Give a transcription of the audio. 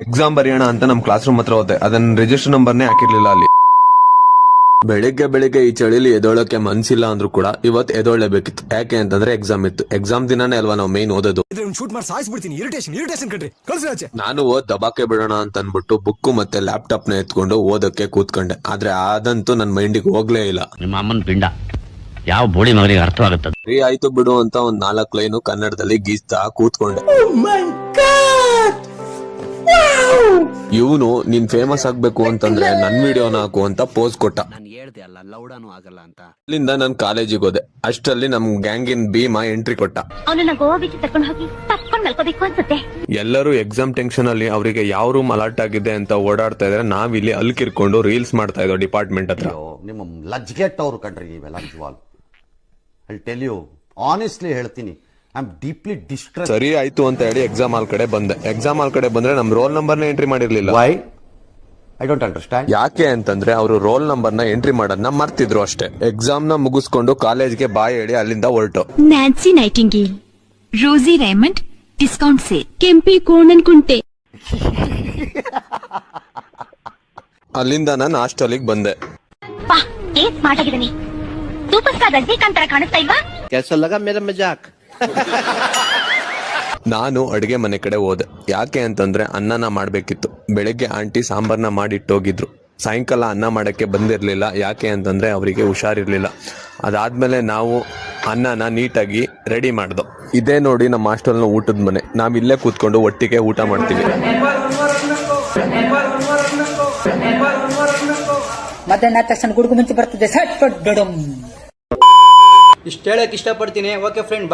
Exam ಬರೆಯೋಣ ಅಂತ ನಮ್ ಕ್ಲಾಸ್ ರೂಮ್ ಹತ್ರ ಹೋದೆ, ಅದನ್ನ ರಿಜಿಸ್ಟರ್ ನಂಬರ್ನೇ ಹಾಕಿರ್ಲಿಲ್ಲ ಅಲ್ಲಿ. ಬೆಳಿಗ್ಗೆ ಈ ಚಳಿಲಿ ಎದೋಳಕ್ಕೆ ಮನ್ಸಿಲ್ಲ ಅಂದ್ರೂ ಕೂಡ ಇವತ್ತು ಎದೋಳಬೇಕಿತ್ತು. ಯಾಕೆ ಅಂತಂದ್ರೆ ಎಕ್ಸಾಮ್ ಇತ್ತು. ಎಕ್ಸಾಮ್ ದಿನಾನೇ ಅಲ್ವಾ ನಾವು ಮೇನ್ ಓದೋದು. ಶೂಟ್ ಮಾಡಿ ಸಾಯಿಸ್ಬಿಡ್ತೀನಿ. ಇರಿಟೇಷನ್ ಕಣ್ರಿ. ನಾನು ದಬಾಕೆ ಬಿಡೋಣ ಅಂತ ಅನ್ಬಿಟ್ಟು ಬುಕ್ ಮತ್ತೆ ಲ್ಯಾಪ್ಟಾಪ್ ನ ಎತ್ಕೊಂಡು ಓದಕ್ಕೆ ಕೂತ್ಕೊಂಡೆ. ಆದ್ರೆ ಅದಂತೂ ನನ್ ಮೈಂಡಿಗೆ ಹೋಗ್ಲೇ ಇಲ್ಲ. ನಿಮ್ಮ ಅಮ್ಮನ ಪಿಂಡ ಯಾವ ಬೋಳಿ ಮಗನಿಗೆ ಅರ್ಥವಾಗುತ್ತದೆ. ಫ್ರೀ ಆಯ್ತು ಬಿಡು ಅಂತ ಒಂದ್ 4 ಲೈನು ಕನ್ನಡದಲ್ಲಿ ಗೀಸ್ತಾ ಕೂತ್ಕೊಂಡೆ. ಇವನು ನೀನ್ ಫೇಮಸ್ ಆಗ್ಬೇಕು ಅಂತಂದ್ರೆ ನನ್ ವಿಡಿಯೋನ ಹಾಕು ಅಂತ ಪೋಸ್ ಕೊಟ್ಟ. ಅಲ್ಲಿಂದ ನನ್ ಕಾಲೇಜಿಗೆ ಹೋದೆ. ಅಷ್ಟರಲ್ಲಿ ನಮ್ ಗ್ಯಾಂಗಿನ್ ಭೀಮಾ ಎಂಟ್ರಿ ಕೊಟ್ಟ. ಎಲ್ಲರೂ ಎಕ್ಸಾಮ್ ಟೆನ್ಷನ್ ಅಲ್ಲಿ ಅವರಿಗೆ ಯಾವ ರೂಮ್ ಅಲರ್ಟ್ ಆಗಿದೆ ಅಂತ ಓಡಾಡ್ತಾ ಇದ್ರೆ ನಾವಿಲ್ಲಿ ಅಲ್ಕಿರ್ಕೊಂಡು ರೀಲ್ಸ್ ಮಾಡ್ತಾ ಇದ್ದೋ ಡಿಪಾರ್ಟ್ಮೆಂಟ್ ಹತ್ರ. ನಿಮ್ಮ ಲಜ್ಗೆಟ್ಟವ್ರು ಕಣ್ರಿ ಇವೆಲ್ಲ. ನಿಜವಾಗ್ಲು ಐ ಟೆಲ್ ಯು ಆನೆಸ್ಟ್ಲಿ ಹೇಳ್ತೀನಿ, ಐ ಆಮ್ ಡೀಪ್ಲಿ ಡಿಸ್ಟ್ರೆಸ್. ಸರಿ ಆಯ್ತು ಅಂತ ಹೇಳಿ ಎಕ್ಸಾಮ್ ಹಾಲ್ ಕಡೆ ಬಂದೆ. ಎಕ್ಸಾಮ್ ಹಾಲ್ ಕಡೆ ಬಂದ್ರೆ ನಮ್ ರೋಲ್ ನಂಬರ್ನ ಎಂಟ್ರಿ ಮಾಡಿರ್ಲಿಲ್ಲ. Why I don't understand. ಯಾಕೆ ಅಂತಂದ್ರೆ ಅವರು ರೋಲ್ ನಂಬರ್ನ ಎಂಟ್ರಿ ಮಾಡೋದನ್ನ ಮರ್ತಿದ್ರು ಅಷ್ಟೇ. ಎಕ್ಸಾಮ್ ನ ಮುಗಿಸ್ಕೊಂಡು ಕಾಲೇಜ್ಗೆ ಬಾಯ್ ಹೇಳಿ ಅಲ್ಲಿಂದ ಹೊರಟು. ನ್ಯಾನ್ಸಿ ನೈಟಿಂಗೇಲ್, ರೋಸಿ ರೇಮಂಡ್ ಡಿಸ್ಕೌಂಟ್ ಸೇಲ್, ಕೆಂಪಿ ಕೋಣನ್ ಕುಂಟೆ. ಅಲ್ಲಿಂದ ನಾನು ಹಾಸ್ಟೆಲಿಗೆ ಬಂದೆ. ನಾನು ಅಡಿಗೆ ಮನೆ ಕಡೆ ಹೋದೆ. ಯಾಕೆ ಅಂತಂದ್ರೆ ಅನ್ನನ ಮಾಡ್ಬೇಕಿತ್ತು. ಬೆಳಿಗ್ಗೆ ಆಂಟಿ ಸಾಂಬಾರ್ನ ಮಾಡಿಟ್ಟೋಗಿದ್ರು. ಸಾಯಂಕಾಲ ಅನ್ನ ಮಾಡಕ್ಕೆ ಬಂದಿರ್ಲಿಲ್ಲ. ಯಾಕೆ ಅಂತಂದ್ರೆ ಅವರಿಗೆ ಹುಷಾರಿರ್ಲಿಲ್ಲ. ಅದಾದ್ಮೇಲೆ ನಾವು ಅನ್ನನ ನೀಟಾಗಿ ರೆಡಿ ಮಾಡ್ದೋ. ಇದೇ ನೋಡಿ ನಮ್ಮ ಹಾಸ್ಟೆಲ್ನ ಊಟದ ಮನೆ. ನಾವಿಲ್ಲೇ ಕೂತ್ಕೊಂಡು ಒಟ್ಟಿಗೆ ಊಟ ಮಾಡ್ತೀವಿ. ಮಧ್ಯಾಹ್ನ ತಕ್ಷಣ ಗುಡುಗು ಮುಂಚೆ ಬರ್ತದೆ. ಇಷ್ಟು ಹೇಳಕ್ ಇಷ್ಟಪಡ್ತೀನಿ. Okay friend.